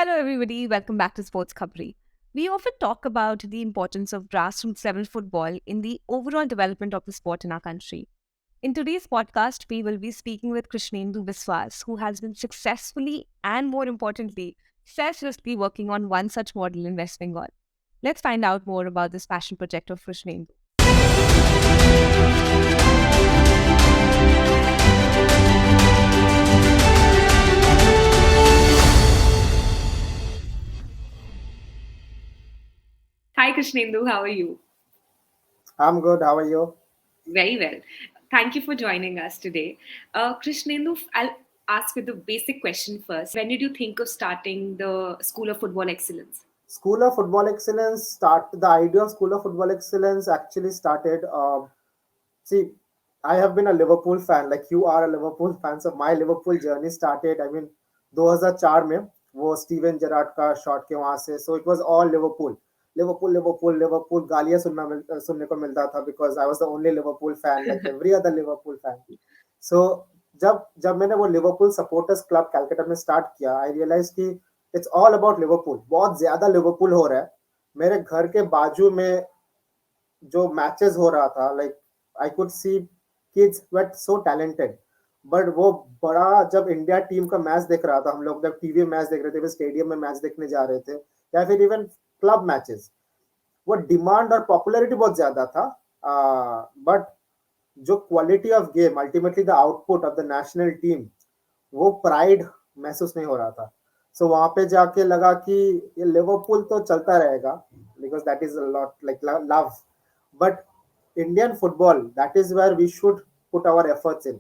Hello, everybody. Welcome back to Sports Khapri. We often talk about the importance of grassroots level football in the overall development of the sport in our country. In today's podcast, we will be speaking with Krishnendu Biswas, who has been successfully and, more importantly, selflessly working on one such model in West Bengal. Let's find out more about this passion project of Krishnendu. Hi, Krishnendu. How are you? I'm good. How are you? Very well. Thank you for joining us today. Krishnendu, I'll ask you the basic question first. When did you think of starting the School of Football Excellence? School of Football Excellence start the idea of School of Football Excellence actually started. See, I have been a Liverpool fan, like you are a Liverpool fan. So my Liverpool journey started. I mean, 2004 में वो Steven Gerrard का shot के वहां से. So it was all Liverpool. Liverpool गालियां सुनने को मिलता था because I was the only Liverpool fan, like every other Liverpool fan. So जब जब मैंने वो लिवरपूल सपोर्टर्स क्लब कैलकाटा में स्टार्ट किया, आई रियलाइज कि इट्स ऑल अबाउट लिवरपूल. बहुत ज्यादा लिवरपूल हो रहा है. मेरे घर के बाजू में जो मैचेस हो रहा था, like I could see kids were so talented. But वो बड़ा जब इंडिया टीम का मैच देख रहा था, हम लोग जब टीवी मैच देख रहे थे, स्टेडियम में मैच देखने जा रहे थे या फिर इवन क्लब मैचेस, वो डिमांड और पॉपुलैरिटी बहुत ज्यादा था. बट जो quality of game, ultimately the output of the national team, वो प्राइड महसूस नहीं हो रहा था. सो वहां पे जाके लगा कि ये लिवरपूल तो चलता रहेगा because that is a lot like love, but Indian football, that is where we should put our efforts in.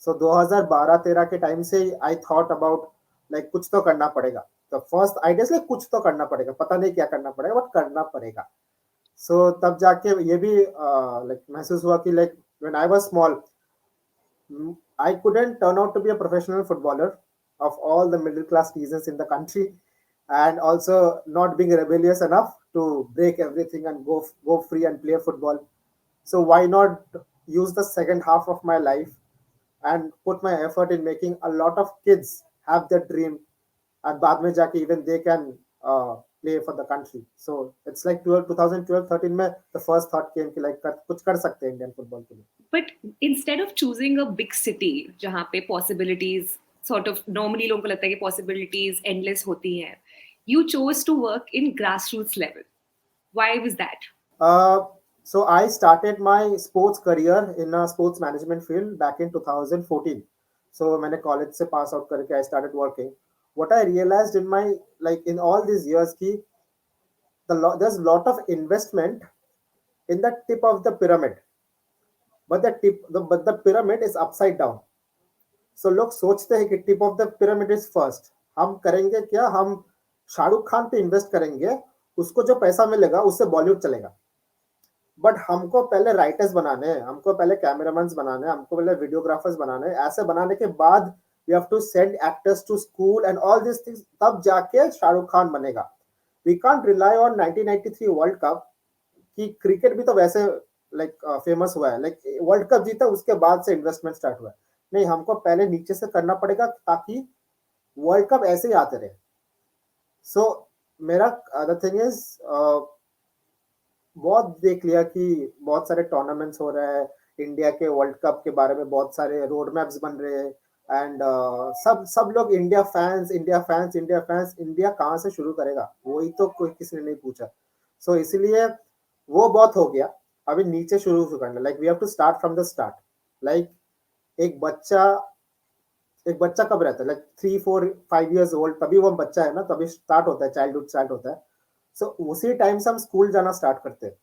So 2012-13 के टाइम से आई थॉट अबाउट लाइक कुछ तो करना पड़ेगा. तो फर्स्ट आइडिया से कुछ तो करना पड़ेगा, पता नहीं क्या करना पड़ेगा बट करना पड़ेगा. सो तब जाके ये भी लाइक महसूस हुआ कि like when I was small, I couldn't turn out to be a professional footballer of all the middle class reasons in the country, and also not being rebellious enough to break everything and go free and play football. So why not use the second half of my life and put my effort in making a lot of kids have their dream, and बाद में जाके even they can play for the country. So it's like 2012-13 में the first thought came कि like कुछ कर सकते हैं Indian football के लिए. But instead of choosing a big city जहाँ पे possibilities sort of normally लोगों को लगता है कि possibilities endless होती हैं, you chose to work in grassroots level. Why was that? So I started my sports career in a sports management field back in 2014. So मैंने college से pass out करके I started working. What I realized in my like in all these years कि there's a lot of investment in the tip of the pyramid, but the pyramid is upside down. So लोग सोचते हैं कि tip of the pyramid is first. हम करेंगे क्या, हम शाहरुख खान पे इन्वेस्ट करेंगे, उसको जो पैसा मिलेगा उससे बॉलीवुड चलेगा. बट हमको पहले राइटर्स बनाने हैं, हमको पहले कैमरामैन बनाने हैं, हमको पहले वीडियोग्राफर्स बनाने हैं. ऐसे बनाने के बाद we have to send actors to school and all this things, तब जाके शाहरुख खान बनेगा. We can't rely on 1993 world cup कि क्रिकेट भी तो वैसे लाइक फेमस हुआ है, लाइक वर्ल्ड कप जीता उसके बाद से इन्वेस्टमेंट स्टार्ट हुआ है. नहीं, हमको पहले नीचे से करना पड़ेगा ताकि वर्ल्ड कप ऐसे ही आते रहे. सो मेरा द थिंग इज बहुत देख लिया कि बहुत सारे टूर्नामेंट्स हो रहे हैं, इंडिया के वर्ल्ड कप के बारे में बहुत सारे रोड मैप्स बन रहे हैं, एंड सब लोग इंडिया फैंस. इंडिया कहाँ से शुरू करेगा, वही तो कोई किसी ने नहीं पूछा. सो इसीलिए वो बहुत हो गया. अभी नीचे शुरू करना, like we have to start from the start. Like एक बच्चा कब रहता है, लाइक 3-4-5 years ओल्ड, तभी वो बच्चा है ना, तभी स्टार्ट होता है, चाइल्डहुड स्टार्ट होता है. सो उसी टाइम से हम स्कूल जाना स्टार्ट करते हैं.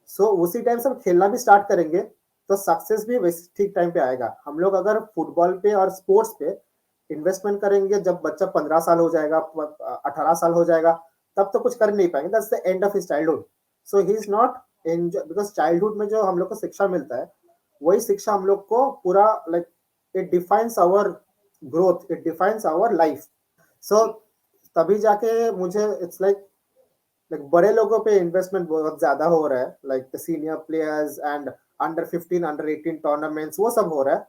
सो उसी टाइम से हम खेलना भी स्टार्ट करेंगे तो सक्सेस भी ठीक टाइम पे आएगा. हम लोग अगर फुटबॉल पे और स्पोर्ट्स पे इन्वेस्टमेंट करेंगे जब बच्चा 15 साल हो जाएगा, 18 साल हो जाएगा, तब तो कुछ कर नहीं पाएंगे. That's the end of his childhood. So he is not enjoy, because childhood में जो हम लोग को शिक्षा मिलता है, वही शिक्षा हम लोग को पूरा like it defines our growth, it defines our life. So तभी जाके मुझे इट्स लाइक बड़े लोगों पे इन्वेस्टमेंट बहुत ज्यादा हो रहा है, like the senior players and under 15 under 18 tournaments, वो सब हो रहा है.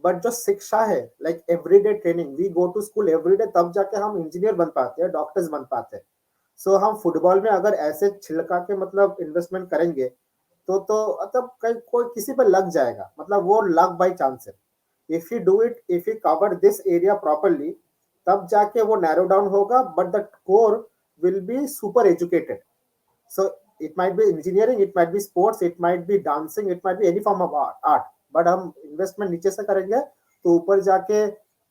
बट जो शिक्षा है, like everyday training, we go to school every day, तब जाके हम इंजीनियर बन पाते हैं, डॉक्टर्स बन पाते हैं. सो हम फुटबॉल में अगर ऐसे छिलका के मतलब इन्वेस्टमेंट करेंगे, तो मतलब कहीं कोई किसी पे लग जाएगा, मतलब वो लक बाई चांस है. If you do it, if you cover this area properly, तब जाके वो नैरो डाउन होगा, but the core will be super educated. So it might be engineering, it might be sports, it might be dancing, it might be any form of art. But हम investment नीचे से करेंगे तो ऊपर जाके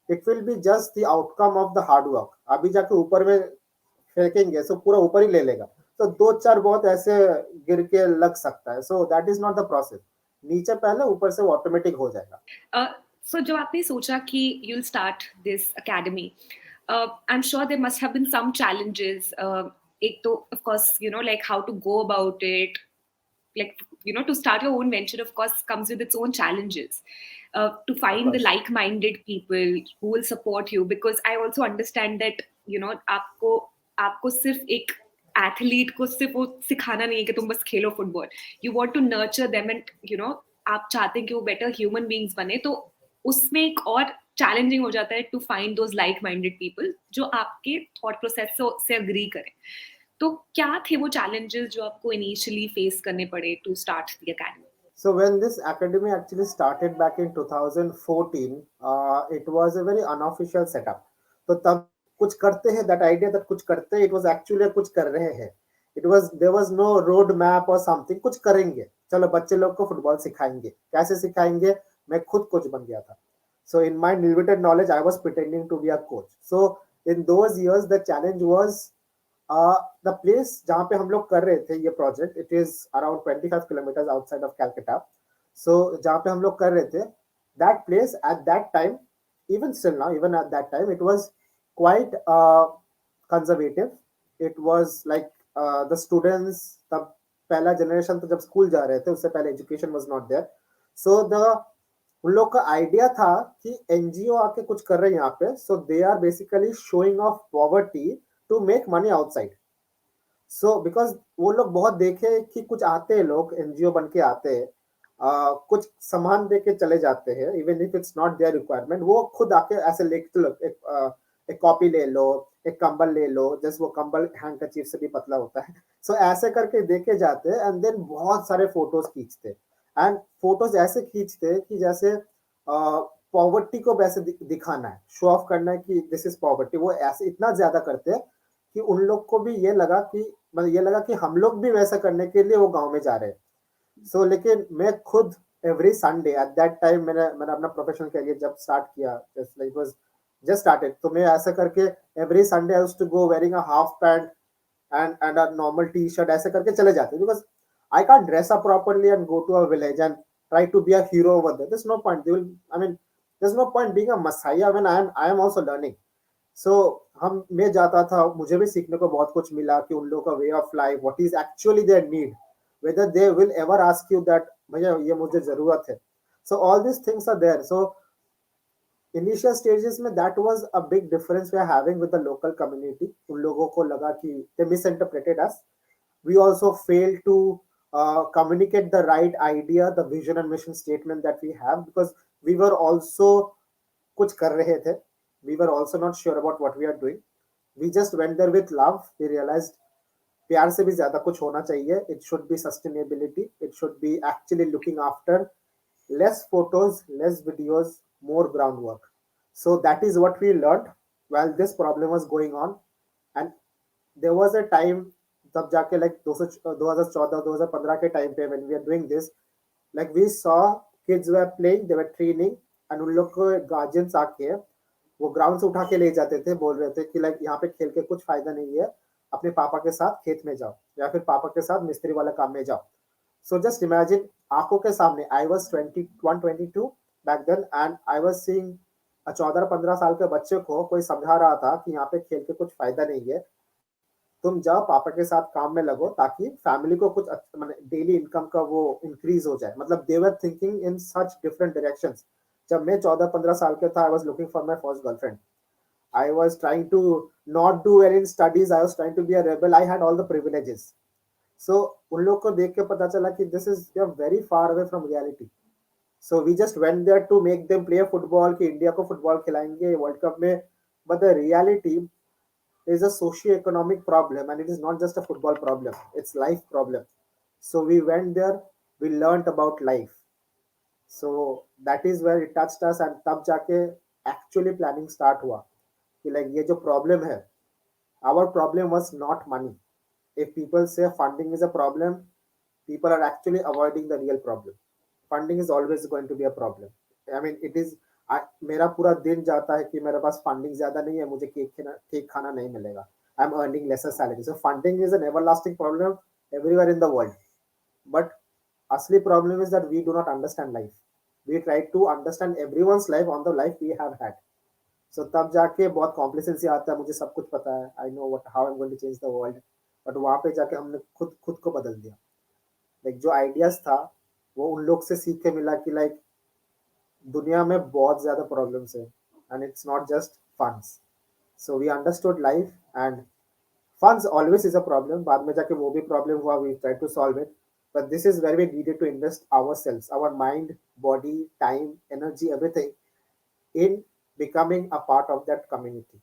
it will be just the outcome of the hard work. अभी जाके ऊपर में फेंकेंगे so पूरा ऊपर ही ले लेगा. तो दो चार बहुत ऐसे गिर के लग सकता है. So that is not the process. नीचे पहले, ऊपर से वो ऑटोमेटिक हो जाएगा. सो जो आपने सोचा कि you'll start this academy, I'm sure there must have been some challenges. एक तो of course, like how to go about it, like to start your own venture of course comes with its own challenges. To Of find the course. like-minded people who will support you, because I also understand that आपको आपको सिर्फ एक athlete को सिर्फ वो सिखाना नहीं है कि तुम बस खेलो football. You want to nurture them and आप चाहते हैं कि वो बेटर ह्यूमन बींग्स बने. तो उसमें एक और चैलेंजिंग हो जाता है to find those like minded people जो आपके थॉट प्रोसेस से अग्री करें. तो क्या थे वो चैलेंजेस जो आपको इनिशियली फेस करने पड़े to start the academy? So when this academy actually started back in 2014, it was a very unofficial setup. तो तब कुछ करते हैं, that idea that कुछ करते हैं, it was actually कुछ कर रहे हैं. There was no road map or something. कुछ करेंगे, चलो बच्चे लोग को फुटबॉल सिखाएंगे. कैसे सिखाएंगे? मैं खुद कोच बन गया था. So in my limited knowledge, I was pretending to be a coach. So in those years, the challenge was the place जहाँ पे हम लोग कर रहे थे ये project, it is around 25 kilometre outside of Calcutta. So जहाँ पे हम लोग कर रहे थे, that place at that time, even still now, even at that time, it was quite conservative. It was like the students, तब पहला जनरेशन तो जब स्कूल जा रहे थे, उससे पहले education was not there. So the उन लोग का आइडिया था कि एनजीओ आके कुछ कर रहे हैं यहाँ पे, so they are basically showing off poverty to make money outside. So because वो लोग बहुत देखे कि कुछ आते हैं लोग, एनजीओ बन के आते हैं, कुछ सामान दे के चले जाते हैं, even if it's not their requirement. वो खुद आके ऐसे लेके लो, एक कॉपी ले लो, एक कंबल ले लो, जैसे वो कंबल हैंडकरचीफ से भी पतला होता है. सो ऐसे करके देके जाते हैं, एंड देन बहुत सारे फोटोज खींचते, एंड फोटोज ऐसे खींचते कि जैसे पॉवर्टी को वैसे दिखाना है, शो ऑफ करना है कि दिस इज पॉवर्टी. वो ऐसे इतना ज्यादा करते हैं कि उन लोग को भी ये लगा कि मतलब ये लगा कि हम लोग भी वैसा करने के लिए वो गांव में जा रहे हैं. सो लेकिन मैं खुद every Sunday at that time, मैंने अपना प्रोफेशनल करियर जब स्टार्ट किया, इट वाज जस्ट स्टार्टेड, तो मैं ऐसा करके every Sunday I used to go wearing a half pant and a normal t-shirt, ऐसे करके चले जाते, because I can't dress up properly and go to a village and try to be a hero over there. There's no point. They will, I mean, there's no point being a messiah when I am also learning. So हम मैं जाता था, मुझे भी सीखने को बहुत कुछ मिला कि उन लोगों का way of life, what is actually their need, whether they will ever ask you that भैया ये मुझे जरूरत है. So all these things are there. So initial stages में that was a big difference we are having with the local community. उन लोगों को लगा कि they misinterpreted us. We also failed to communicate the right idea, the vision and mission statement that we have, because we were also कुछ कर रहे थे. We were also not sure about what we are doing. We just went there with love. We realized प्यार से भी ज्यादा कुछ होना चाहिए. It should be sustainability. It should be actually looking after less photos, less videos, more groundwork. So that is what we learned while this problem was going on. And there was a time तब जाके like 2014-2015 के time पे when we are doing this, like we saw kids were playing, they were training, and उन लोग को guardians आके वो ground से उठा के ले जाते थे, बोल रहे थे कि लाइक यहाँ पे खेल के कुछ फायदा नहीं है, अपने पापा के साथ खेत में जाओ या फिर पापा के साथ मिस्त्री वाला काम में जाओ. सो जस्ट इमेजिन, आंखों के सामने, I was 21-22 back then, and I was seeing 14-15 साल के बच्चे को कोई समझा रहा था कि यहाँ पे खेल के कुछ फायदा नहीं है, तुम जाओ पापा के साथ काम में लगो ताकि फैमिली को कुछ डेली इनकम का वो इंक्रीज हो जाए. मतलब they were thinking in such different directions. जब मैं 14-15 साल के था, I was looking for my first girlfriend. I was trying to not do well in studies. I was trying to be a rebel. I had all the privileges. So उन लोग को देख के पता चला कि this is, you are very far away from reality. So we just went there to make them play football कि India को फुटबॉल खिलाएंगे वर्ल्ड कप में. But the reality is a socio-economic problem, and it is not just a football problem, it's life problem. So we went there, we learned about life. So that is where it touched us, and तब जाके actually planning start हुआ कि like ये जो problem है, our problem was not money. If people say funding is a problem, people are actually avoiding the real problem. Funding is always going to be a problem. I mean, it is. मेरा पूरा दिन जाता है कि मेरे पास funding ज्यादा नहीं है, मुझे केक खाना नहीं मिलेगा. I am earning lesser salary. So funding is an everlasting problem everywhere in the world. But असली problem is that we do not understand life. We try to understand everyone's life on the life we have had. So तब जाके बहुत complacency आता है. मुझे सब कुछ पता है, I know what how I am going to change the world. But वहां पे जाके हमने खुद खुद को बदल दिया. लाइक जो आइडियाज था वो उन लोग से सीख के मिला कि लाइक दुनिया में बहुत ज्यादा प्रॉब्लम्स है, and it's not just funds. So we understood life, and funds always is a problem. बाद में जाके वो भी प्रॉब्लम हुआ, we try to solve it. But this is very we needed to invest ourselves, our mind, body, time, energy, everything in becoming a part of that community.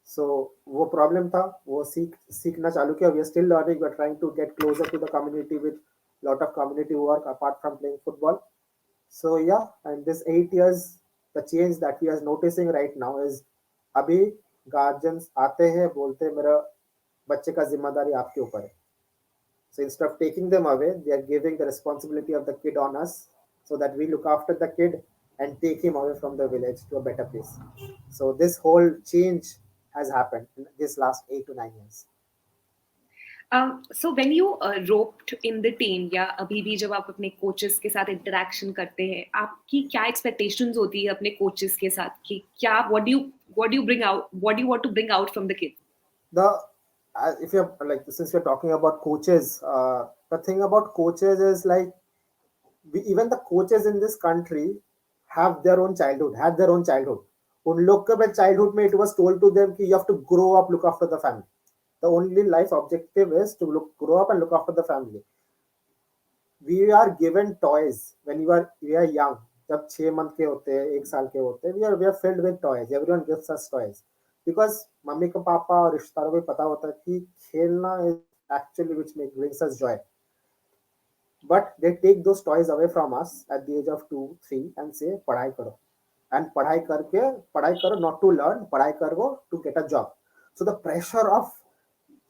So वो problem था, वो सीखना चालू किया. We are still learning, we are trying to get closer to the community with lot of community work apart from playing football. So yeah, and this 8 years, the change that we are noticing right now is अभी guardians आते हैं, बोलते हैं मेरा बच्चे का जिम्मेदारी आपके ऊपर है. So instead of taking them away, they are giving the responsibility of the kid on us, so that we look after the kid and take him away from the village to a better place. So this whole change has happened in this last 8 to 9 years. So when you roped in the team, या अभी भी जब आप अपने coaches के साथ interaction करते हैं, आपकी क्या एक्सपेक्टेशंस होती है अपने कोचेस के साथ कि क्या what do you bring out, what do you want to bring out from the kids? The if you're like, since we're talking about coaches, the thing about coaches is like even the coaches in this country have their own childhood, had their own childhood. उन लोग के childhood में it was told to them कि you have to grow up, look after the family. The only life objective is to grow up and look after the family. We are given toys when we are young. जब 6 month के होते हैं, 1 साल के होते हैं, we are filled with toys. Everyone gives us toys because mummy को पापा और रिश्तेदारों को पता होता है कि खेलना is actually which brings us joy. But they take those toys away from us at the age of 2, 3 and say पढ़ाई करो. And पढ़ाई करो not to learn, पढ़ाई करो to get a job. So the pressure of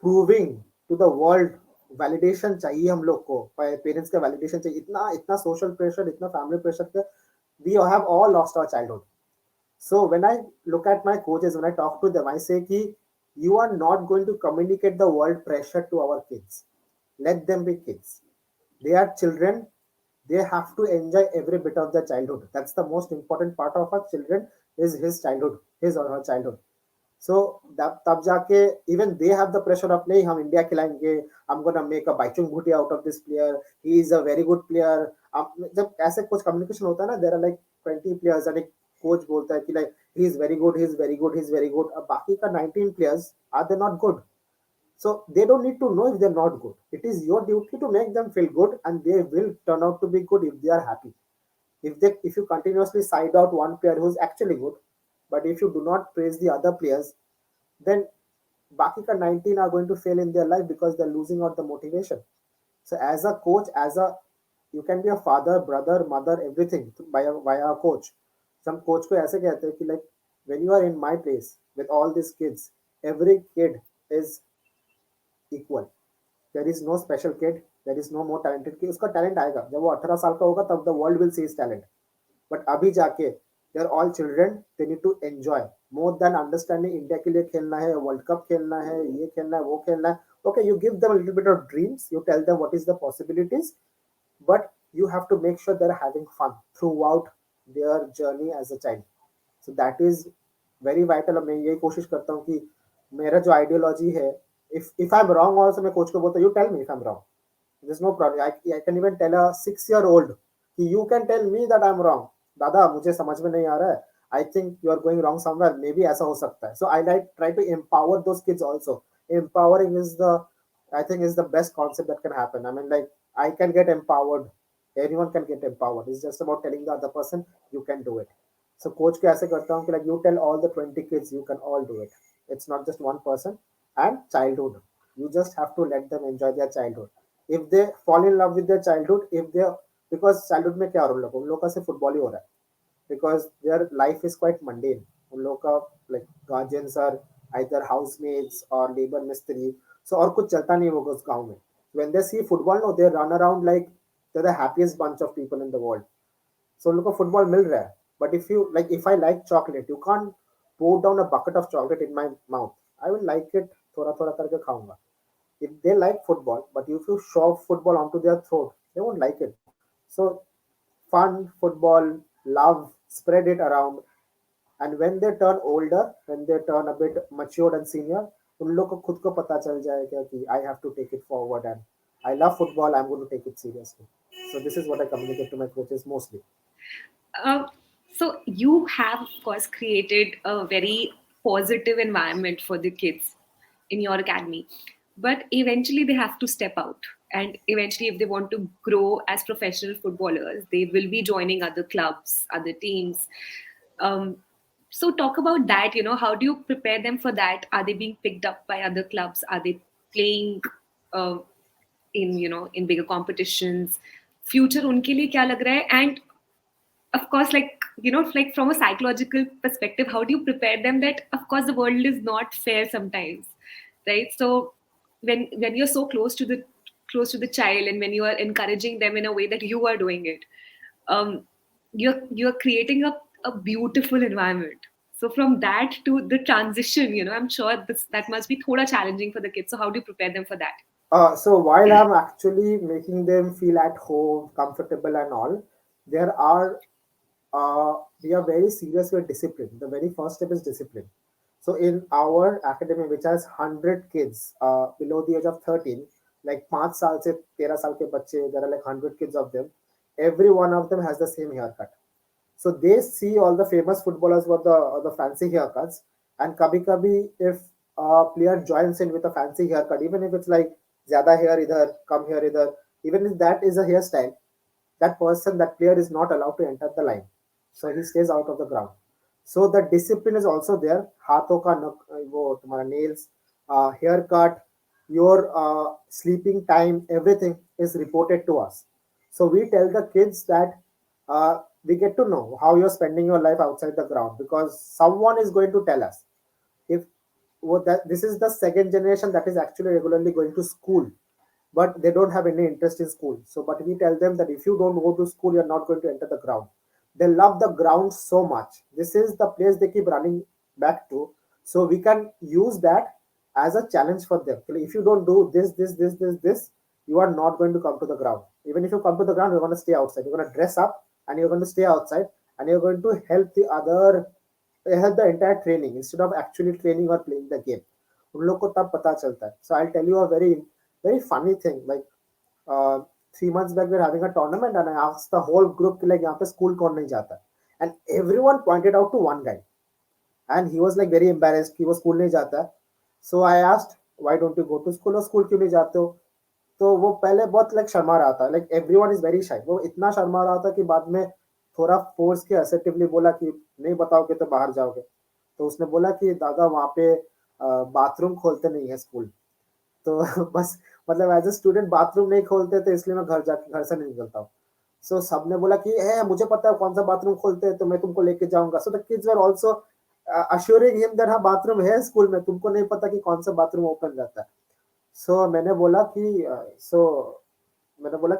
proving to the world validation चाहिए हम लोग को, पेरेंट्स का validation चाहिए, इतना social pressure, इतना family pressure के we have all lost our childhood. So when I look at my coaches, when I talk to them, I say कि you are not going to communicate the world pressure to our kids. Let them be kids. They are children. They have to enjoy every bit of their childhood. That's the most important part of a children is his childhood, his or her childhood. So तब जाके even they have the pressure of नहीं हम India खिलाएंगे, I'm gonna make a Baichung Bhutia out of this player, he is a very good player. जब ऐसे कुछ communication होता है ना, there are like 20 players and एक coach बोलता है कि like he is very good, he is very good, he is very good. अब बाकी का 19 players are they not good? So they don't need to know if they're not good. It is your duty to make them feel good, and they will turn out to be good if they are happy. If you continuously side out one player who's actually good, but if you do not praise the other players, then Baki ka 19 are going to fail in their life because they're losing out the motivation. So as a coach, you can be a father, brother, mother, everything via a coach. Some coach को ऐसे कहते हैं कि like when you are in my place with all these kids, every kid is equal. There is no special kid, there is no more talented kid. उसका talent आएगा जब वो 18 साल का होगा, तब the world will see his talent. But अभी जाके they're all children, they need to enjoy more than understanding India के लिए खेलना है, World Cup खेलना है, ये खेलना है, वो खेलना है. Okay, you give them a little bit of dreams, you tell them what is the possibilities, but you have to make sure they're having fun throughout their journey as a child. So that is very vital. मैं यही कोशिश करता हूँ कि मेरा जो ideology है, if I'm wrong also मैं कोच को बोलता हूँ, you tell me if I'm wrong. There's no problem. I can even tell a 6-year-old कि you can tell me that I'm wrong. दादा मुझे समझ में नहीं आ रहा है. I think you are going wrong somewhere. Maybe ऐसा हो सकता है. So I try to empower those kids also. Empowering is the best concept that can happen. I mean, like I can get empowered Anyone can get empowered. It's just about telling the other person you can do it. So coach को ऐसे करता हूँ कि like you tell all the 20 kids you can all do it. It's not just one person. And childhood, you just have to let them enjoy their childhood. If they fall in love with their childhood, if they, because childhood में क्या हो रहा है उन लोगों का सिर्फ football ही हो रहा है, because their life is quite mundane. उन लोगों का like guardians are either housemates or labor मिस्त्री, so और कुछ चलता नहीं होगा उस गांव में. When they see football, no, they run around like they're the happiest bunch of people in the world. So उन लोगों को फुटबॉल मिल रहा है. But if you like, if I like chocolate, you can't pour down a bucket of chocolate in my mouth. I will like it थोड़ा थोड़ा करके खाऊंगा. If they like football, but if you shove football onto their throat, they won't like it. So fun, football, love, spread it around. And when they turn older, when they turn a bit matured and senior, उन लोग को खुद को पता चल जाएगा कि I have to take it forward and I love football, I'm going to take it seriously. So this is what I communicate to my coaches mostly. Uh, so you have, of course, created a very positive environment for the kids in your academy, but eventually they have to step out. And eventually, if they want to grow as professional footballers, they will be joining other clubs, other teams. Um, so talk about that. How do you prepare them for that? Are they being picked up by other clubs? Are they playing uh, in bigger competitions? Future उनके लिए क्या लग रहा है? And of course, like from a psychological perspective, how do you prepare them that of course the world is not fair sometimes, right? So when you're so close to the child, and when you are encouraging them in a way that you are doing it, um, you're creating a beautiful environment. So from that to the transition, I'm sure that must be thoda challenging for the kids. So how do you prepare them for that? So while I'm actually making them feel at home, comfortable, and all, there are we are very serious with discipline. The very first step is discipline. So in our academy, which has 100 kids below the age of 13, like 5 साल से 13 साल के बच्चे, there are like 100 kids of them. Every one of them has the same haircut. So they see all the famous footballers with the fancy haircuts, and kabhi kabhi if a player joins in with a fancy haircut, even if it's like zyada hair idhar, kam hair idhar, even if that is a hairstyle, that person, that player is not allowed to enter the line. So he stays out of the ground. So the discipline is also there. हाथों का वो तुम्हारा nails, haircut, your sleeping time, everything is reported to us. So we tell the kids that we get to know how you're spending your life outside the ground, because someone is going to tell us. If what that this is the second generation that is actually regularly going to school, but they don't have any interest in school. So but we tell them that if you don't go to school, you're not going to enter the ground. They love the ground so much. This is the place they keep running back to. So we can use that as a challenge for them. If you don't do this, you are not going to come to the ground. Even if you come to the ground, you're going to stay outside. You're going to dress up and you're going to stay outside, and you're going to help the entire training instead of actually training or playing the game. उन लोग को तब पता चलता है. So I'll tell you a very funny thing. Like uh, 3 months back, we were having a tournament, and I asked the whole group, like, यहाँ पे school कौन नहीं जाता? And everyone pointed out to one guy, and he was like very embarrassed कि वो school नहीं जाता. So I asked, why don't you go to school? और school क्यों नहीं जाते हो? तो वो पहले बहुत like शर्मा रहा था. Like everyone is very shy. वो इतना शर्मा रहा था कि बाद में थोड़ा फोर्स के assertively बोला कि नहीं बताओगे तो बाहर जाओगे. तो उसने बोला कि दादा वहाँ पे बाथरूम खोलते नहीं है स्कूल. तो बस मतलब एज ए स्टूडेंट बाथरूम नहीं खोलते थे, इसलिए मैं घर से नहीं निकलता हूँ. सो सबने बोला कि मुझे पता है कौन सा बाथरूम खोलते हैं, तो मैं तुमको लेके जाऊंगा. So the kids were also assuring him that हाँ बाथरूम है स्कूल में, तुमको नहीं पता कि कौन सा बाथरूम ओपन रहता है. सो मैंने बोला कि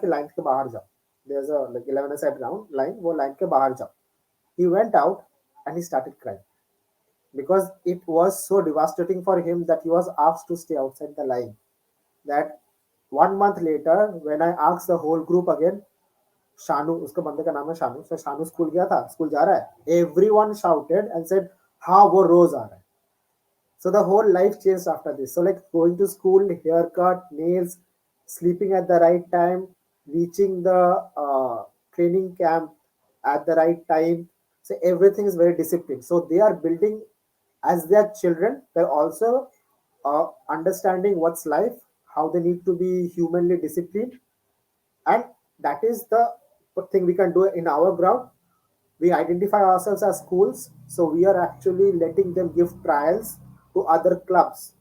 लाइन के बाहर जाओ. There is a like 11 side ground line, वो लाइन के बाहर जाओ. He went out and he started crying because it was so devastating for him that he was asked to stay outside the line. That 1 month later, when I asked the whole group again, Shanu, उसका बंदे का नाम है Shanu, so Shanu school गया था, school जा रहा है, everyone shouted and said हाँ वो रोज आ रहा है. So the whole life changed after this. So like going to school, haircut, nails, sleeping at the right time, reaching the training camp at the right time. So everything is very disciplined. So they are building as their children. They're also understanding what's life, how they need to be humanly disciplined, and that is the thing we can do in our ground. We identify ourselves as schools, so we are actually letting them give trials to other clubs.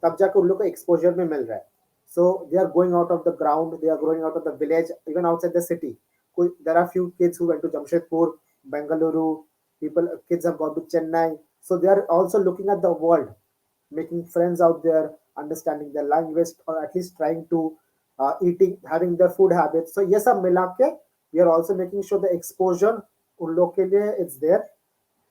तब जाके उन लोग को exposure में मिल रहा है. So they are going out of the ground, they are going out of the village, even outside the city. There are few kids who went to Jamshedpur, Bengaluru. Kids have gone to Chennai. So they are also looking at the world, making friends out there, understanding their language, or at least trying to having their food habits. So yes, सब मिला के we are also making sure the exposure उन लोग के लिए it's there.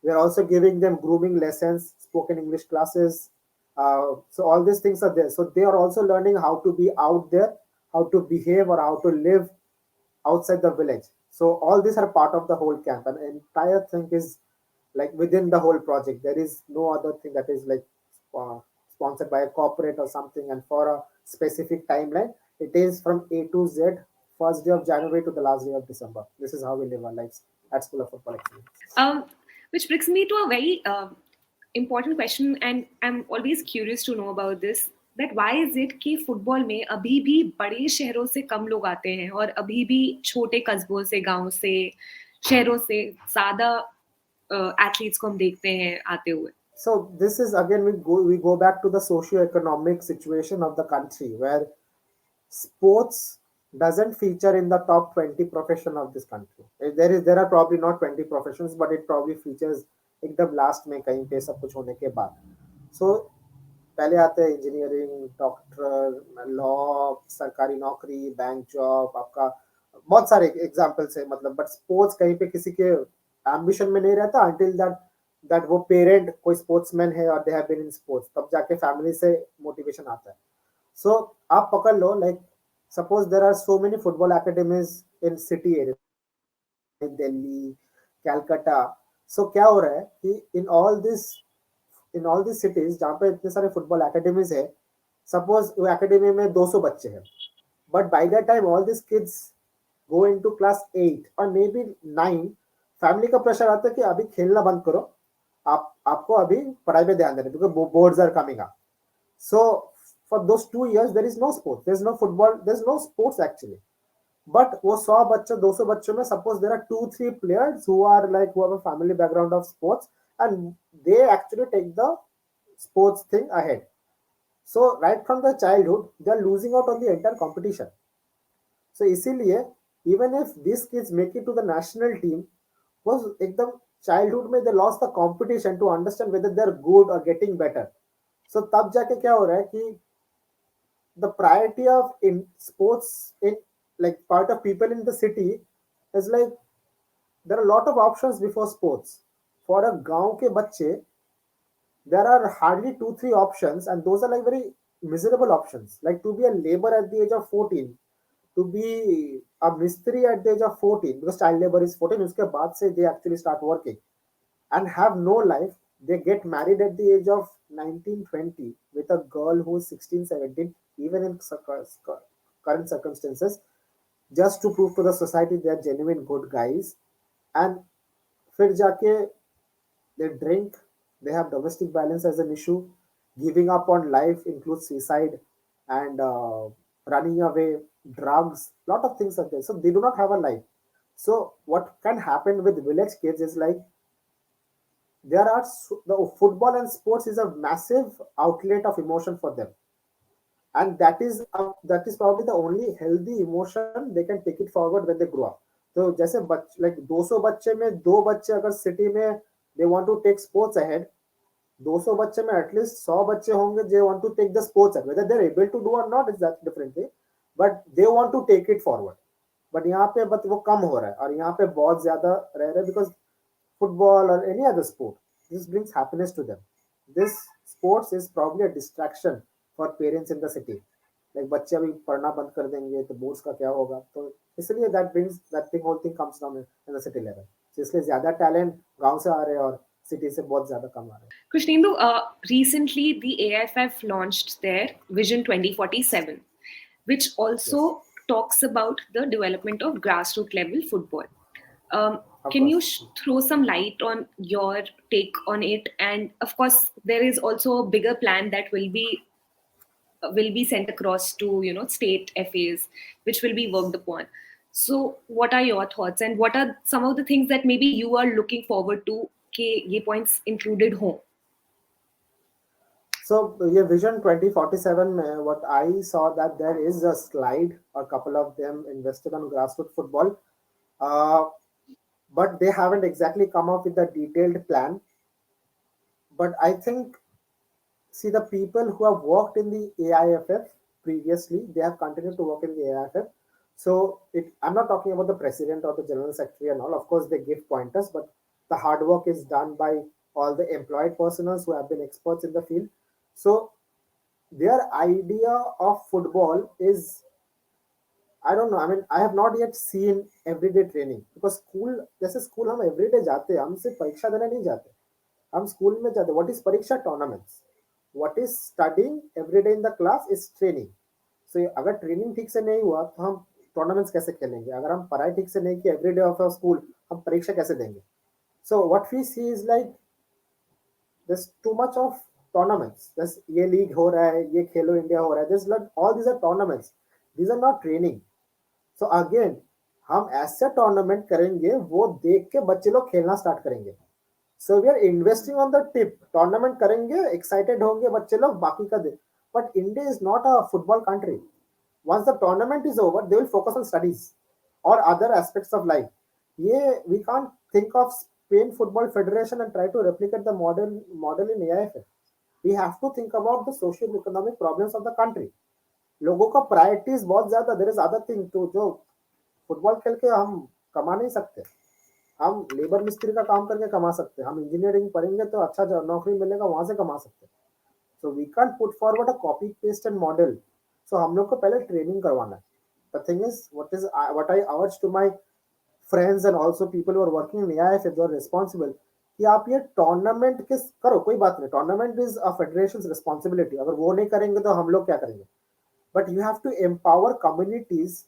We are also giving them grooming lessons, spoken English classes. So all these things are there. So they are also learning how to be out there, how to behave or how to live outside the village. So all these are part of the whole camp, and the entire thing is like within the whole project. There is no other thing that is like uh, sponsored by a corporate or something, and for a specific timeline. It is from A to Z, first day of January to the last day of December. This is how we live our lives at School of Football Excellence. Um, which brings me to a very important question, and I'm always curious to know about this. That why is it कि football में अभी भी बड़े शहरों से कम लोग आते हैं और अभी भी छोटे कस्बों से, गांव से, शहरों से ज्यादा एथलीट्स को हम देखते हैं आते हुए? So this is again we go back to the socio-economic situation of the country, where sports doesn't feature in the top 20 profession of this country. There are probably not 20 professions, but it probably features एकदम last में कहीं पे सब कुछ होने के बाद. So पहले आते हैं इंजीनियरिंग, डॉक्टर, लॉ, सरकारी नौकरी, बैंक जॉब, आपका बहुत सारे एग्जांपल्स है मतलब. बट स्पोर्ट्स कहीं पे किसी के एम्बिशन में नहीं रहता until that वो पेरेंट कोई स्पोर्ट्समैन है और they have been in sports, तब जाके फैमिली से मोटिवेशन आता है. सो आप पकड़ लो, like suppose there are so many football academies in city area, Delhi, Calcutta. So क्या हो रहा है कि इन ऑल दिस सिटीज जहाँ पे इतने सारे फुटबॉल एकेडमीज है, सपोज वो एकेडमी में 200 बच्चे हैं, but by that time all this kids go into class 8 और मे बी 9. फैमिली का प्रेशर आता है कि अभी खेलना बंद करो, आपको अभी पढ़ाई पे ध्यान देना, because boards are coming up. So for those 2 years there is no sport, there is no football, there is no sports actually. But वो 100 बच्चों 200 बच्चों में suppose there are 2-3 players who have a family background of sports, and they actually take the sports thing ahead. So right from the childhood they are losing out on the entire competition. So इसीलिए even if these kids make it to the national team, was एकदम childhood में they lost the competition to understand whether they are good or getting better. So तब जाके क्या हो रहा है कि the priority of in sports in like part of people in the city is like there are a lot of options before sports. For a गांव के बच्चे there are hardly 2-3 options, and those are like very miserable options, like to be a labor at the age of 14, to be a mistri at the age of 14, because child labor is 14, uske baad se they actually start working and have no life. They get married at the age of 19-20 with a girl who is 16-17, even in current circumstances, just to prove to the society they are genuine good guys. And फिर जाके they drink, they have domestic violence as an issue, giving up on life includes suicide and running away, drugs, lot of things are there. So they do not have a life. So what can happen with village kids is like the football and sports is a massive outlet of emotion for them, and that is probably the only healthy emotion they can take it forward when they grow up. तो जैसे like 200 बच्चे में 2 बच्चे अगर city में they want to take sports ahead, 200 बच्चे में at least 100 बच्चे होंगे they want to take the sports ahead. Whether they're able to do or not is that different thing, but they want to take it forward. But यहाँ पे but वो कम हो रहा है और यहाँ पे बहुत ज्यादा रह रहा है, because football or any other sport, this brings happiness to them. This sports is probably a distraction for parents in the city. Like बच्चे अभी पढ़ना बंद कर देंगे तो बोर्ड्स का क्या होगा, तो इसलिए that thing whole thing comes down in the city level. So इसलिए ज्यादा टैलेंट गांव से आ रहे हैं और सिटी से बहुत ज्यादा कम आ रहे हैं. Krishnendu, recently the AIFF launched their Vision 2047, which also talks about the development of grassroots level football. Can you throw some light on your take on it? And of course, there is also a bigger plan that will be sent across to state FAs, which will be worked upon. So, what are your thoughts, and what are some of the things that maybe you are looking forward to? कि ये points included हों. So your Vision 2047, what I saw that there is a slide, a couple of them invested on grassroots football, uh, but they haven't exactly come up with a detailed plan. But I think, see, the people who have worked in the AIFF previously, they have continued to work in the AIFF. So I'm not talking about the president or the general secretary and all. Of course, they give pointers, but the hard work is done by all the employed personnel who have been experts in the field. So their idea of football is, I don't know. I mean, I have not yet seen everyday training because school, जैसे school हम everyday जाते हैं, हम सिर्फ परीक्षा देने नहीं जाते, हम स्कूल में जाते. What is परीक्षा? Tournaments. What is studying every day in the class is training. So अगर ट्रेनिंग ठीक से नहीं हुआ तो हम टूर्नामेंट्स कैसे खेलेंगे? अगर हम पढ़ाई ठीक से नहीं की एवरी डे ऑफ स्कूल, हम परीक्षा कैसे देंगे? So what we see is like there's too much of tournaments. There's ये league हो रहा है, ये खेलो इंडिया हो रहा है. There's like all these are tournaments. These are not training. So again, हम ऐसे टूर्नामेंट करेंगे वो देख के बच्चे लोग खेलना स्टार्ट करेंगे. So we are investing on the tip. Tournament करेंगे, एक्साइटेड होंगे बच्चे लोग, बाकी का दे. But India is not a football country. once the tournament is over, they will focus on studies or other aspects of life. Yeah, we can't think of Spain Football Federation and try to replicate the model in AIFF. We have to think about the social economic problems of the country. लोगों का priorities बहुत ज्यादा. There is other thing too. जो football खेल के हम कमा नहीं सकते. हम लेबर मिस्त्री का काम करके कमा सकते हैं. हम इंजीनियरिंग पढ़ेंगे तो अच्छा नौकरी मिलेगा, वहां से कमा सकते हैं. So we can put forward a copy paste and model. So हम लोग को पहले ट्रेनिंग करवाना है. The thing is what I urge to my friends and also people who are working in AIF, they are responsible, कि आप ये tournament के करो, कोई बात नहीं. Tournament is a federation's responsibility. अगर वो नहीं करेंगे तो हम लोग क्या करेंगे? But you have to empower communities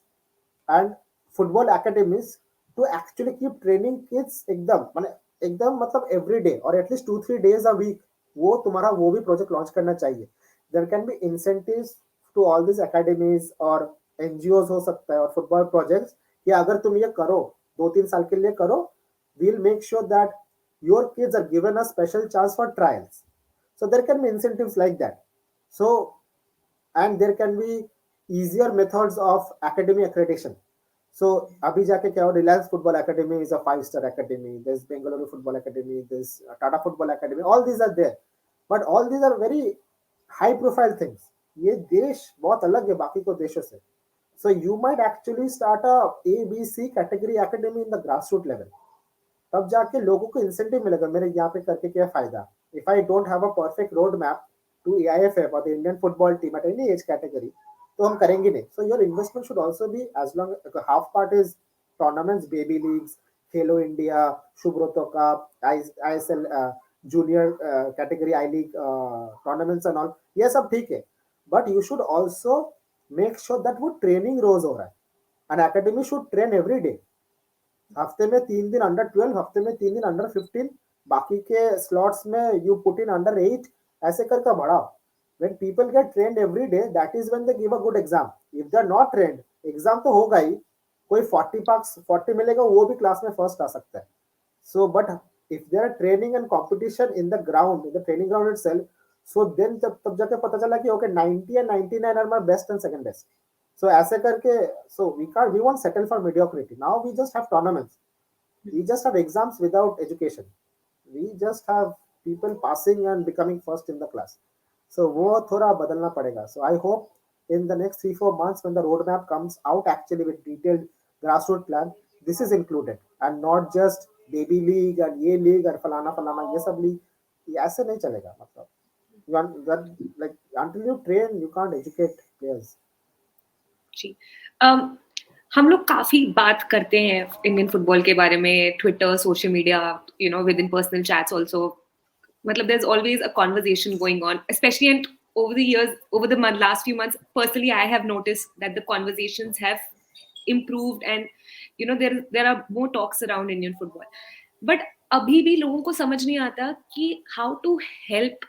and football academies to actually keep training kids. एकदम माने एकदम मतलब every day or at least 2-3 days a week. वो तुम्हारा वो भी प्रोजेक्ट लॉन्च करना चाहिए. There can be incentives to all these academies or NGOs हो सकता है और फुटबॉल प्रोजेक्ट्स, कि अगर तुम ये करो 2-3 साल के लिए करो, we'll make sure that your kids are given a special chance for trials. So there can be incentives like that. So, and there can be easier methods of academy accreditation. So abhi jaake kya ho, Reliance Football Academy is a 5-star academy. There's Bengaluru Football Academy. There's Tata Football Academy. All these are there, but all these are very high profile things. ये देश बहुत अलग है बाकी को देशों से. So you might actually start a ABC category academy in the grassroots level. तब जाके लोगों को इंसेंटिव मिलेगा, मेरे यहाँ पे करके क्या फायदा. If I don't have a perfect road map to AIFF और the Indian football team at any age category, तो हम करेंगे नहीं. So your investment should also be as long half part is tournaments, baby leagues, Khelo India, Subroto cup, ISL junior category, I league tournaments and all. ये सब ठीक है, but you should also make sure that वो training रोज हो रहा है. N academy should train every day. हफ्ते में 3 दिन अंडर 12, हफ्ते में 3 दिन अंडर 15, बाकी के स्लॉट्स में यू पुट इन अंडर 8. ऐसे करके बढ़ाओ. when people get trained every day, that is when they give a good exam. if they are not trained, exam तो होगा ही. कोई 40 मिलेगा, वो भी क्लास में फर्स्ट आ सकता है. so but if they are training and competition in the ground, in the training ground itself, so then तब जाके पता चला कि okay 90 and 99 are my best and second best. so ऐसे करके, so we won't settle for mediocrity. Now we just have tournaments. We just have exams without education. We just have people passing and becoming first in the class. So वो थोड़ा बदलना पड़ेगा. So I hope in the next 3-4 months when the roadmap comes out actually with detailed grassroots plan, this is included and not just baby league and ये league और फलाना फलाना ये सब league. ये ऐसे नहीं चलेगा. मतलब like until you train, you can't educate players. जी. हम लोग काफी बात करते हैं इंडियन फुटबॉल के बारे में, Twitter, social media, you know, with in personal chats also. मतलब there's always a conversation going on, especially and over the years, over the last few months, personally I have noticed that the conversations have improved, and you know there are more talks around Indian football. But अभी भी लोगों को समझ नहीं आता कि how to help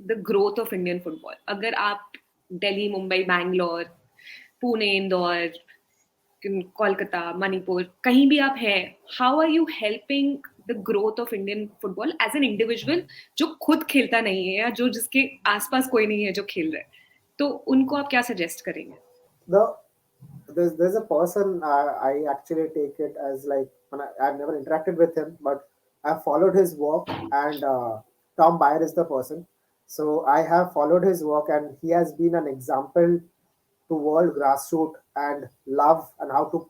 the growth of Indian football. अगर आप दिल्ली, मुंबई, बैंगलोर, पुणे, इंदौर, कोलकाता, मणिपुर, कहीं भी आप हैं, how are you helping the growth of Indian football as an individual जो खुद खेलता नहीं है या जो जिसके आसपास कोई नहीं है जो खेल रहा है, तो उनको आप क्या सजेस्ट करेंगे? The there's a person I actually take it as like I've never interacted with him, but I've followed his work, and Tom Bayer is the person. So I have followed his work, and he has been an example to world grassroots and love and how to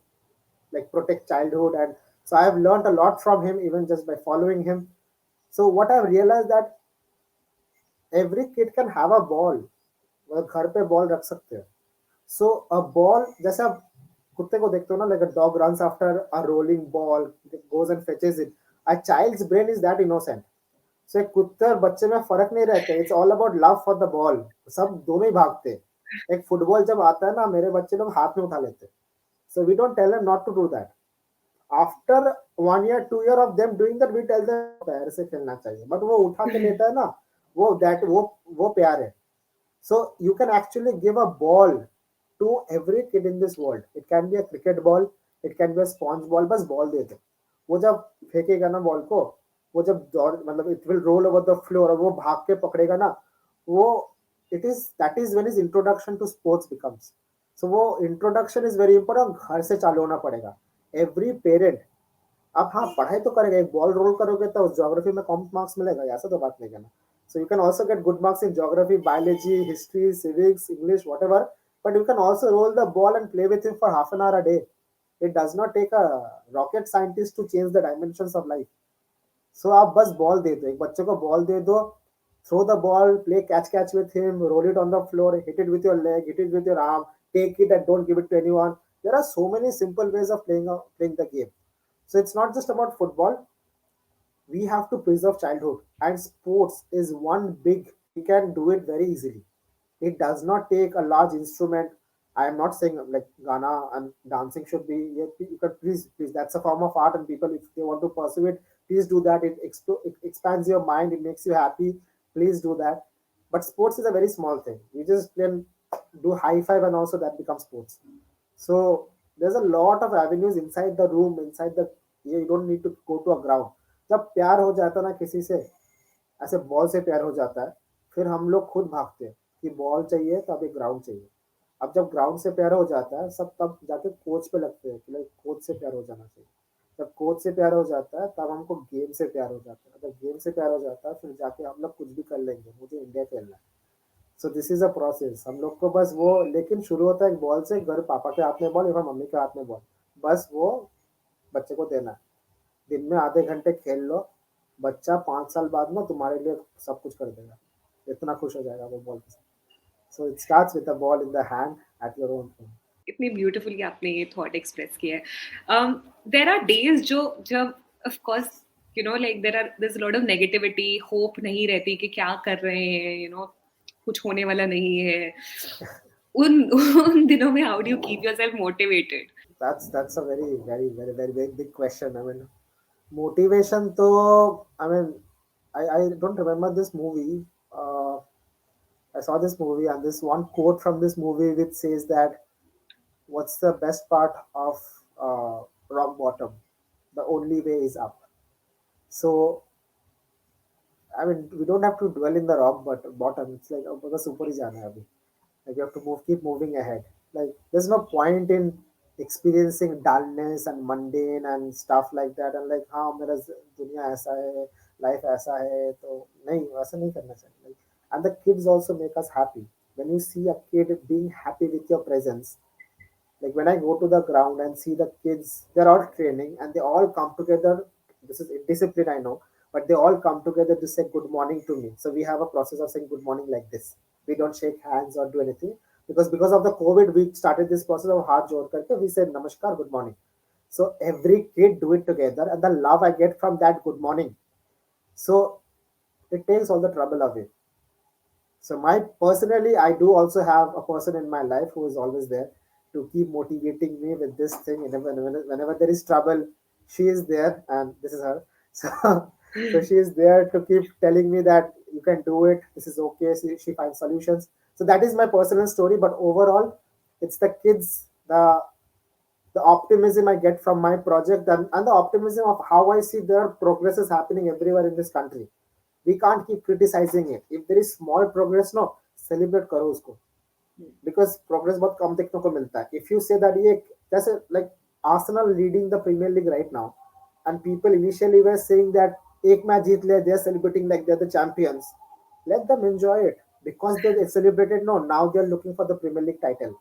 like protect childhood. And so I have learned a lot from him even just by following him. So what I've realized that every kid can have a ball. वो घर पे ball रख सकते हैं. So a ball, जैसे आप कुत्ते को देखते हो ना, like a dog runs after a rolling ball, goes and fetches it. A child's brain is that innocent. So एक कुत्ते और बच्चे में फर्क नहीं रहता. It's all about love for the ball. सब दोनों ही भागते हैं. एक फुटबॉल जब आता है ना, मेरे बच्चे लोग हाथ में उठा लेते हैं. So we don't tell them not to do that. After 1 year, 2 year of them doing that, we tell them पैर से खेलना चाहिए. But वो उठा के लेता है ना, वो प्यार है. So you can actually give a ball to every kid in this world. It can be a cricket ball, it can be a sponge ball. बस बॉल दे दो. वो जब फेंकेगा ना बॉल को, वो जब दौड़ मतलब it will roll over the floor और वो भाग के पकड़ेगा ना, वो that is when his introduction to sports becomes. So वो introduction is very important. घर से चालू होना पड़ेगा. Every parent, आप हाँ पढ़ाई तो करेगा, एक बॉल रोल करोगे तो ज्योग्राफी में कम मार्क्स मिलेगा, ऐसा तो बात नहीं करना. So you can also get good marks in geography, biology, history, civics, English, whatever. But you can also roll the ball and play with him for half an hour a day. It does not take a rocket scientist to change the dimensions of life. So आप बस ball दे दो, एक बच्चे को ball दे दो, throw the ball, play catch with him, roll it on the floor, hit it with your leg, hit it with your arm, take it and don't give it to anyone. There are so many simple ways of playing the game. So it's not just about football. We have to preserve childhood, and sports is one big. We can do it very easily. It does not take a large instrument. I am not saying like Ghana and dancing should be. You can please. That's a form of art, and people, if they want to pursue it, please do that. It expands your mind. It makes you happy. Please do that. But sports is a very small thing. You just can do high five, and also that becomes sports. So there's a lot of avenues inside the room, inside the. You don't need to go to a ground. जब प्यार हो जाता है ना किसी से, ऐसे ball से प्यार हो जाता है, फिर हम लोग खुद भागते हैं कि बॉल चाहिए तो अब एक ग्राउंड चाहिए. अब जब ग्राउंड से प्यार हो जाता है सब, तब जाके कोच पे लगते हैं कि लाइक कोच से प्यार हो जाना चाहिए. जब कोच से प्यार हो जाता है तब हमको गेम से प्यार हो जाता है. जब गेम से प्यार हो जाता है फिर जाके हम लोग कुछ भी कर लेंगे, मुझे इंडिया खेलना है. So this is a process. हम लोग को बस वो, लेकिन शुरू होता है एक बॉल से, घर पापा के हाथ में बॉल या मम्मी के हाथ में बॉल, बस वो बच्चे को देना है. दिन में आधे घंटे खेल लो, बच्चा 5 साल बाद में तुम्हारे लिए सब कुछ कर देगा, इतना खुश हो जाएगा वो बॉल के साथ. So it starts with a ball in the hand at your own home. इतनी ब्यूटीफुली आपने ये थॉट एक्सप्रेस किया है. देयर आर डेज जो जब of course like there lot of negativity, hope नहीं रहती कि क्या कर रहे हैं, कुछ होने वाला नहीं है. उन दिनों में how do you keep yourself motivated? That's a very big question. I mean, motivation to, I mean, I don't remember this movie. I saw this movie, and this one quote from this movie which says that what's the best part of rock bottom? The only way is up. So I mean, we don't have to dwell in the rock bottom. It's like because super hi jana hai abhi. Like you have to keep moving ahead. Like there's no point in experiencing dullness and mundane and stuff like that. And like हाँ मेरा दुनिया ऐसा है, life ऐसा है, तो नहीं वैसा नहीं करना चाहिए. Like, and the kids also make us happy. When you see a kid being happy with your presence, like when I go to the ground and see the kids, they're all training and they all come together. This is indiscipline, I know, but they all come together to say good morning to me. So we have a process of saying good morning like this. We don't shake hands or do anything because of the COVID, we started this process of hard jod karke. We said namaskar, good morning. So every kid do it together, and the love I get from that good morning. So it takes all the trouble away. So my personally, I do also have a person in my life who is always there to keep motivating me with this thing. And whenever there is trouble, she is there, and this is her. So she is there to keep telling me that you can do it. This is okay. She finds solutions. So that is my personal story. But overall, it's the kids, the the optimism I get from my project, and the optimism of how I see there are progresses happening everywhere in this country. We can't keep criticizing it. If there is small progress, no, celebrate करो उसको. Because progress बहुत कम देखने को मिलता है. If you say that ये जैसे like Arsenal leading the Premier League right now, and people initially were saying that एक मैच जीत ले, they're celebrating like they're the champions. Let them enjoy it because they celebrated. No, now they're looking for the Premier League title.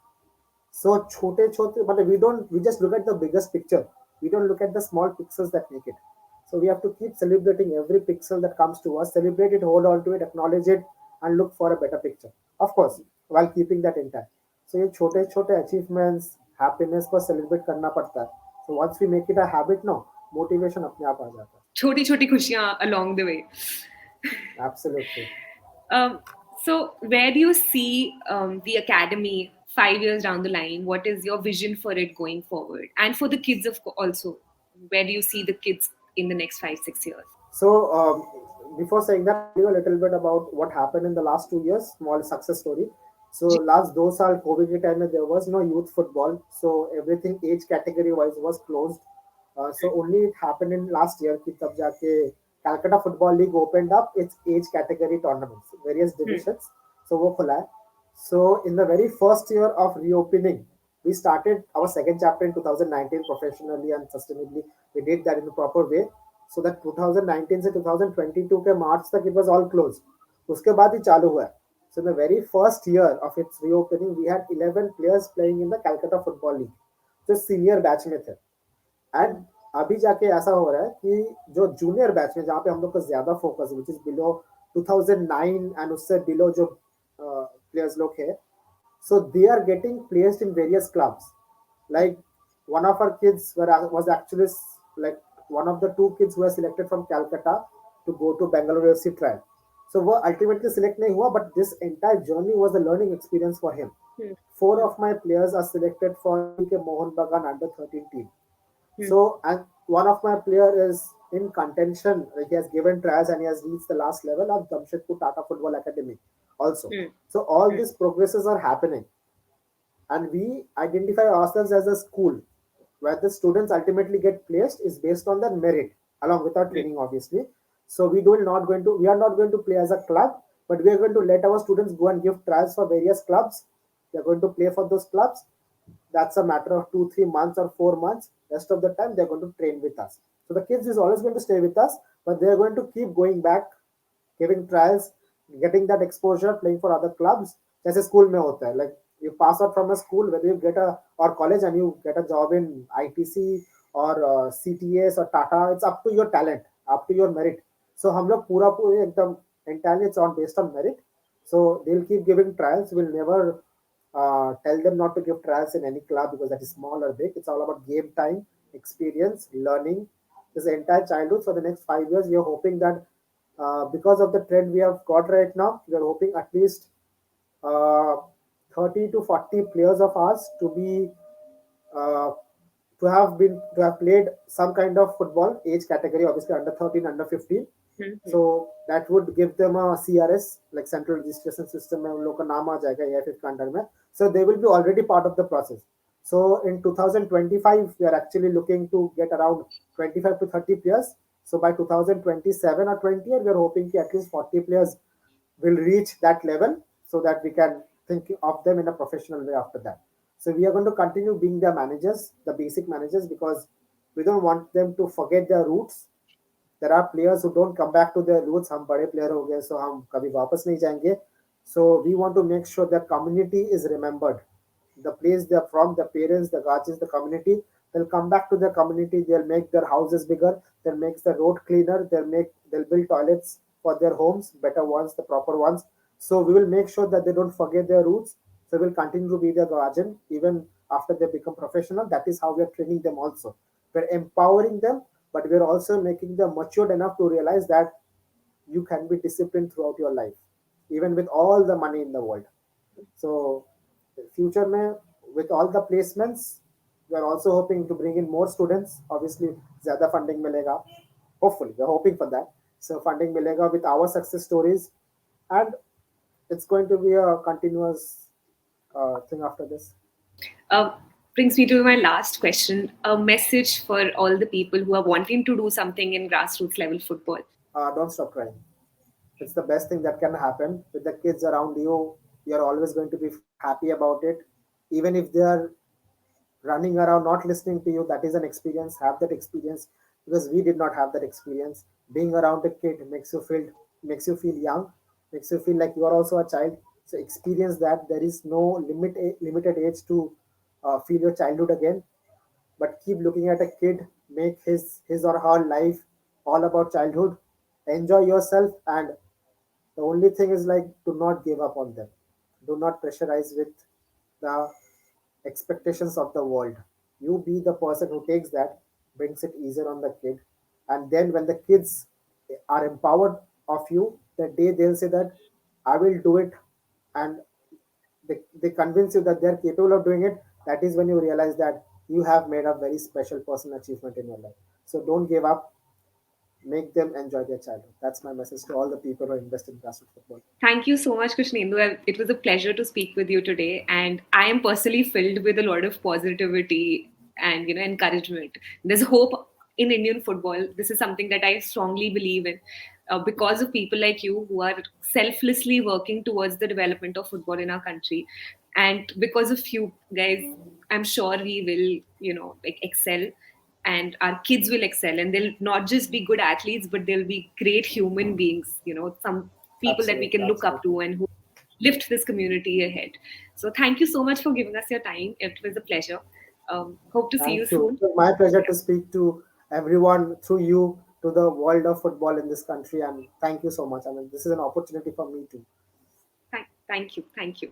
So छोटे छोटे, but we just look at the biggest picture. We don't look at the small pixels that make it. So we have to keep celebrating every pixel that comes to us, celebrate it, hold on to it, acknowledge it, and look for a better picture. Of course, while keeping that intact. So ये छोटे छोटे achievements, happiness को celebrate करना पड़ता है. So once we make it a habit, no, motivation अपने आप आ जाता है. छोटी छोटी खुशियां along the way. Absolutely. Um, so, where do you see the academy 5 years down the line? What is your vision for it going forward? And for the kids, also, where do you see the kids in the next 5, 6 years? So, before saying that, I'll tell you a little bit about what happened in the last 2 years, small success story. So, last 2 साल COVID के time में there was no youth football, so everything age category wise was closed. So only it happened in last year कि तब जाके Calcutta Football League opened up its age category tournaments, various divisions. So वो खुला है. So in the very first year of reopening, we started our second chapter in 2019 professionally and sustainably. We did that in a proper way. So that 2019 से 2022 के मार्च तक it was all closed. उसके बाद ही चालू हुआ है. So in the very first year of its reopening, we had 11 players playing in the Calcutta Football League. जो senior batch में थे. एंड अभी जाके ऐसा हो रहा है कि जो जूनियर बैच में जहाँ पे हम लोग का ज्यादा फोकस है, विच इज बिलो 2009 एंड उससे बिलो जो प्लेयर्स लोग है, so they are getting placed in various clubs. Like one of our kids was actually like one of the two kids who were selected from Calcutta to go to Bangalore FC trial. So वो ultimately select नहीं हुआ, but this entire journey was a learning experience for him. 4 of my players are selected for the Mohan Bagan under 13 team. So, and one of my player is in contention. Like he has given trials and he has reached the last level of Jamshedpur Tata Football Academy also. So all these progresses are happening, and we identify ourselves as a school where the students ultimately get placed is based on their merit along with our training, obviously. So we are not going to play as a club, but we are going to let our students go and give trials for various clubs. They are going to play for those clubs. That's a matter of 2, 3 months or 4 months. Rest of the time, they're going to train with us. So the kids is always going to stay with us, but they're going to keep going back, giving trials, getting that exposure, playing for other clubs. जैसे school में होता है, like you pass out from a school, whether you get a or college and you get a job in ITC or CTS or Tata, it's up to your talent, up to your merit. So हम लोग पूरा एकदम entirely it's on based on merit. So they'll keep giving trials. We'll never tell them not to give trials in any club because that is small or big. It's all about game time, experience, learning. This entire childhood for the next 5 years, we are hoping that because of the trend we have got right now, we are hoping at least uh, 30 to 40 players of ours to be uh, to have played some kind of football age category, obviously under 13, under 15. So that would give them a CRS, like Central Registration System में उन लोग का नाम आ जाएगा AIF के under में. So they will be already part of the process. So in 2025, we are actually looking to get around 25 to 30 players. So by 2027 or 28, we are hoping that at least 40 players will reach that level so that we can think of them in a professional way after that. So we are going to continue being their managers, the basic managers, because we don't want them to forget their roots. There are players who don't come back to their roots. हम बड़े player हो गए, so हम कभी वापस नहीं जाएंगे. So we want to make sure that community is remembered. The place they're from, the parents, the guardians, the community, they'll come back to their community. They'll make their houses bigger. They'll make the road cleaner. They'll build toilets for their homes, better ones, the proper ones. So we will make sure that they don't forget their roots. So we'll continue to be their guardian even after they become professional. That is how we are training them also. We're empowering them, but we're also making them matured enough to realize that you can be disciplined throughout your life, even with all the money in the world. So, future में, with all the placements, we are also hoping to bring in more students. Obviously, ज़्यादा funding मिलेगा. Hopefully, we're hoping for that. So, funding मिलेगा with our success stories, and it's going to be a continuous thing after this. brings me to my last question, a message for all the people who are wanting to do something in grassroots level football. Don't stop trying. It's the best thing that can happen with the kids around you. You're always going to be happy about it, even if they are running around not listening to you. That is an experience. Have that experience, because we did not have that experience. Being around a kid makes you feel young, makes you feel like you are also a child. So experience that. There is no limited age to feel your childhood again. But keep looking at a kid, make his or her life all about childhood. Enjoy yourself, and the only thing is, like, do not give up on them. Do not pressurize with the expectations of the world. You be the person who takes that, brings it easier on the kid, and then when the kids are empowered of you, the day they'll say that I will do it, and they convince you that they're capable of doing it, that is when you realize that you have made a very special personal achievement in your life. So don't give up, make them enjoy their childhood. That's my message to all the people who invest in grassroots football. Thank you so much, Krishnendu. It was a pleasure to speak with you today, and I am personally filled with a lot of positivity and encouragement. There's hope in Indian football. This is something that I strongly believe in. Because of people like you who are selflessly working towards the development of football in our country, and because of you guys, I'm sure we will, like excel, and our kids will excel, and they'll not just be good athletes, but they'll be great human beings. Some people that we can Absolutely, look up absolutely. to and who lift this community ahead. So thank you so much for giving us your time. It was a pleasure. Hope to see you Thank you. soon. It was my pleasure to speak to everyone through you to the world of football in this country, and thank you so much. I mean, this is an opportunity for me too. Thank you. Thank you.